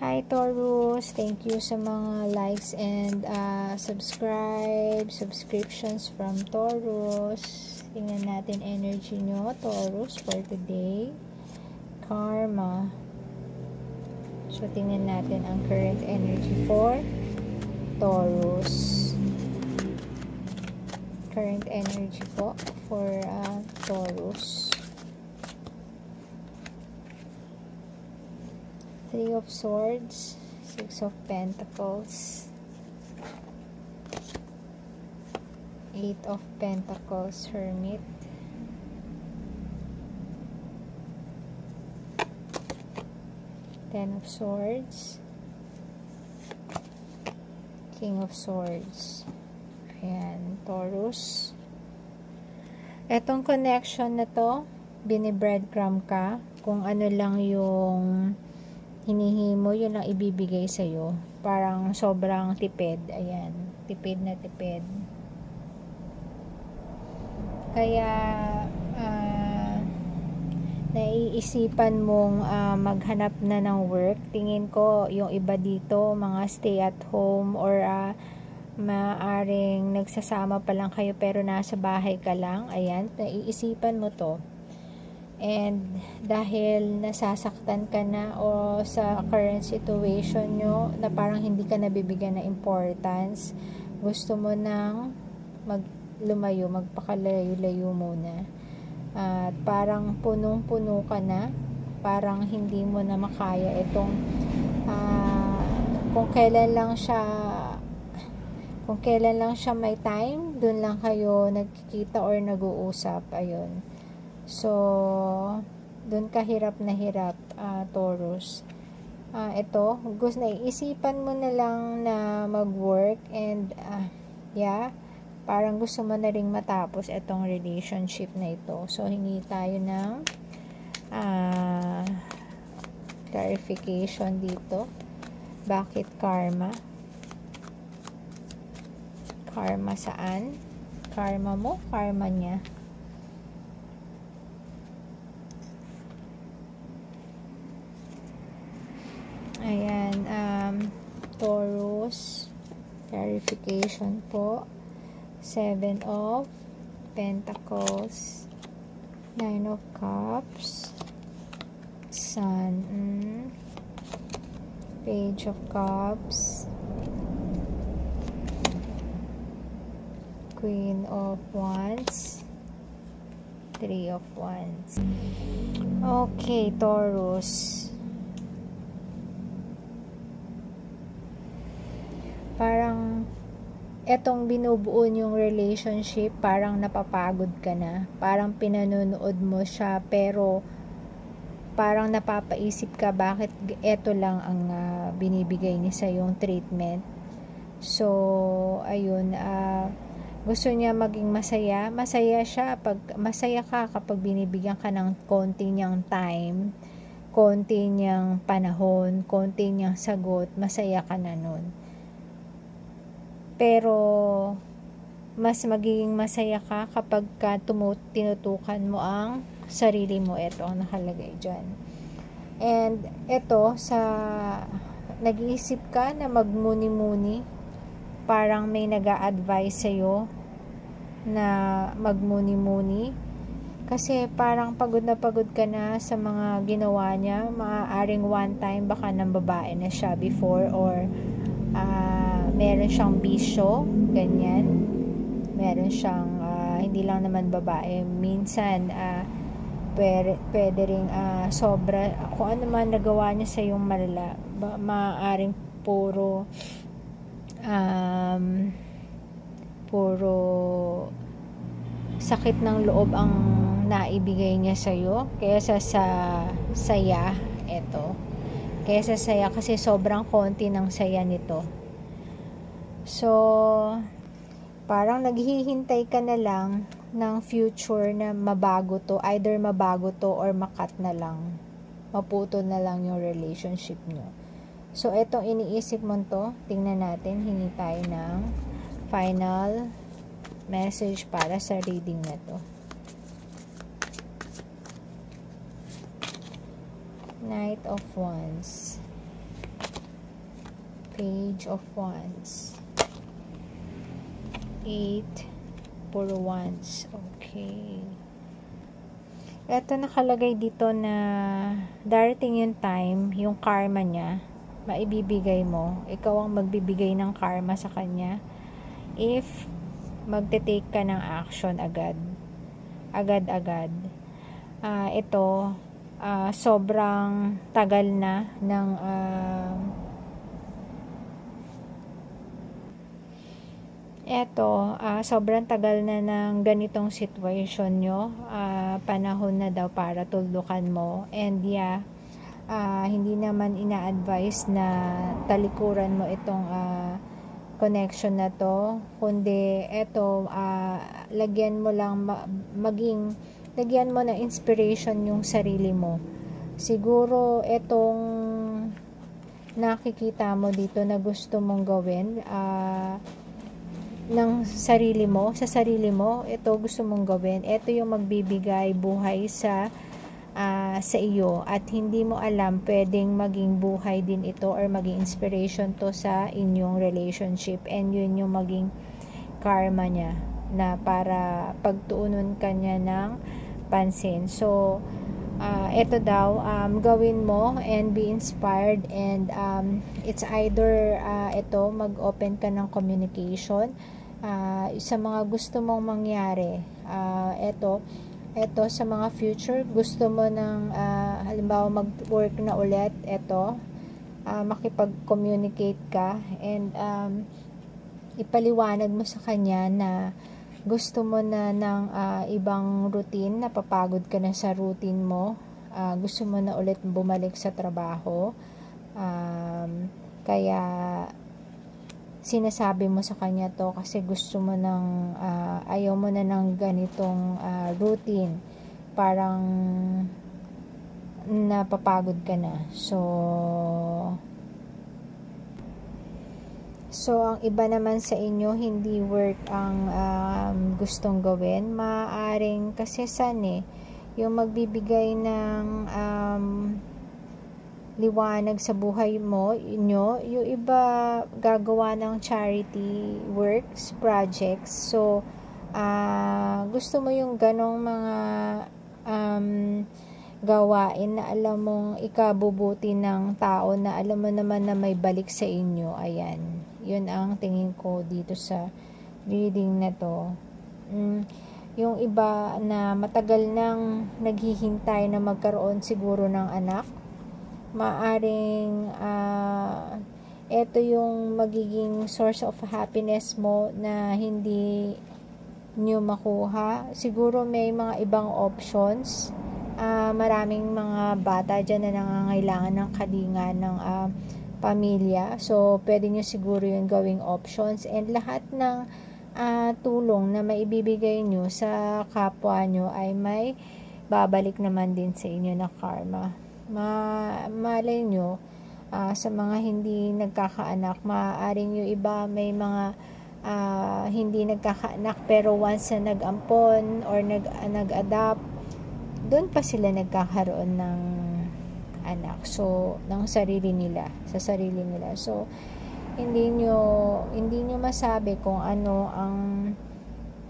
Hi Taurus, thank you sa mga likes and subscriptions from Taurus. Tingnan natin energy nyo, Taurus, for today. Karma. So, tingnan natin ang current energy for Taurus. Current energy po for Taurus. Three of Swords, Six of Pentacles, Eight of Pentacles, Hermit, Ten of Swords, King of Swords. Ayan, Taurus. Etong connection na to, binibreadcrumb ka. Kung ano lang yung hinihimo, yun ang ibibigay sa'yo. Parang sobrang tipid. Ayan. Tipid na tipid. Kaya, naiisipan mong maghanap na ng work. Tingin ko, yung iba dito, mga stay at home or maaring nagsasama pa lang kayo pero nasa bahay ka lang. Ayan. Naiisipan mo to. And dahil nasasaktan ka na o sa current situation nyo na parang hindi ka nabibigyan ng importance, gusto mo nang lumayo, magpakalayo-layo muna. At parang punong-puno ka na, parang hindi mo na makaya itong kung kailan lang siya may time, dun lang kayo nagkikita or nag-uusap. Ayun. So, dun ka hirap na hirap, Taurus. Ito, naiisipan mo na lang na mag-work and, yeah, parang gusto mo na ring matapos itong relationship na ito. So, hingi tayo ng clarification dito. Bakit karma? Karma saan? Karma mo? Karma niya? Ayan, Taurus, clarification po. Seven of Pentacles, Nine of Cups, Sun, Page of Cups, Queen of Wands, Three of Wands. Okay, Taurus. Parang etong binubuo yung relationship, parang napapagod ka na. Parang pinanonood mo siya pero parang napapaisip ka bakit eto lang ang binibigay niya sa yung treatment. So, ayun, gusto niya maging masaya. Masaya siya masaya ka kapag binibigyan ka ng konti niyang time, konti niyang panahon, konti niyang sagot, masaya ka na nun. Pero mas magiging masaya ka kapag tinutukan mo ang sarili mo. Ito ang nakalagay dyan. And ito, nag-iisip ka na magmuni-muni, parang may nag-a-advise sa'yo na magmuni-muni. Kasi parang pagod ka na sa mga ginawa niya. Maaaring one time baka nang babae na siya before or meron siyang bisyo, ganyan. Meron siyang, hindi lang naman babae. Minsan, pwede ring sobra, kung ano man nagawa niya sa yung malala. Maaaring puro sakit ng loob ang naibigay niya sa'yo. Kaysa sa saya, eto. Kaysa saya, kasi sobrang konti ng saya nito. So, parang naghihintay ka na lang ng future na mabago to. Either mabago to or makat na lang. Maputo na lang yung relationship nyo. So, etong iniisip mo to, tingnan natin, hingi tayo ng final message para sa reading na to. Knight of Wands. Page of Wands. 8, puro wands. Okay. Ito nakalagay dito na darating yung time, yung karma niya, maibibigay mo. Ikaw ang magbibigay ng karma sa kanya if magte-take ka ng action agad. Agad-agad. Ito, sobrang tagal na ng sobrang tagal na ng ganitong situation nyo. Panahon na daw para tulukan mo. And yeah, hindi naman ina-advise na talikuran mo itong connection na to. Kundi, lagyan mo lang, lagyan mo ng inspiration yung sarili mo. Siguro, itong nakikita mo dito na gusto mong gawin, ng sarili mo, sa sarili mo, ito gusto mong gawin, ito yung magbibigay buhay sa iyo, at hindi mo alam, pwedeng maging buhay din ito or maging inspiration to sa inyong relationship, and yun yung maging karma niya na para pagtuunan ka niya ng pansin. So ito daw, gawin mo and be inspired, and it's either ito, mag-open ka ng communication sa mga gusto mong mangyari. Ito sa mga future, gusto mo ng halimbawa mag-work na ulit, ito makipag-communicate ka, and ipaliwanag mo sa kanya na gusto mo na ng ibang routine, napapagod ka na sa routine mo, gusto mo na ulit bumalik sa trabaho, kaya sinasabi mo sa kanya to kasi gusto mo ng ayaw mo na ng ganitong routine, parang napapagod ka na. So, ang iba naman sa inyo, hindi work ang gustong gawin. Maaaring kasi yung magbibigay ng liwanag sa buhay mo, yung iba gagawa ng charity works, projects. So, gusto mo yung ganong mga gawain na alam mong ikabubuti ng tao, na alam mo naman na may balik sa inyo. Ayan. Yun ang tingin ko dito sa reading na to. Yung iba na matagal nang naghihintay na magkaroon siguro ng anak, maaring ito yung magiging source of happiness mo na hindi nyo makuha. Siguro may mga ibang options. Maraming mga bata dyan na nangangailangan ng kalinga ng pamilya. So, pwede nyo siguro yung gawing options, and lahat ng tulong na maibibigay nyo sa kapwa nyo ay may babalik naman din sa inyo na karma. Malay nyo, sa mga hindi nagkakaanak, maaaring yung iba may mga hindi nagkakaanak, pero once na nag-ampon or nag-adopt, doon pa sila nagkakaroon ng anak. So, ng sarili nila, sa sarili nila. So, hindi nyo masabi kung ano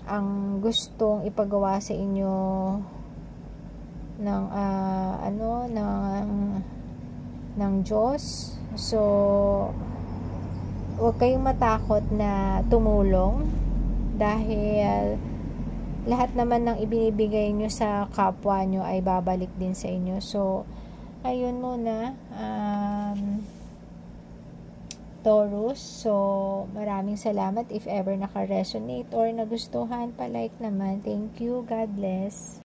ang gustong ipagawa sa inyo ng Diyos. So, huwag kayong matakot na tumulong, dahil lahat naman ng ibinibigay nyo sa kapwa nyo ay babalik din sa inyo. So, ayun muna, Taurus. So, maraming salamat. If ever naka-resonate or nagustuhan, pa-like naman. Thank you. God bless.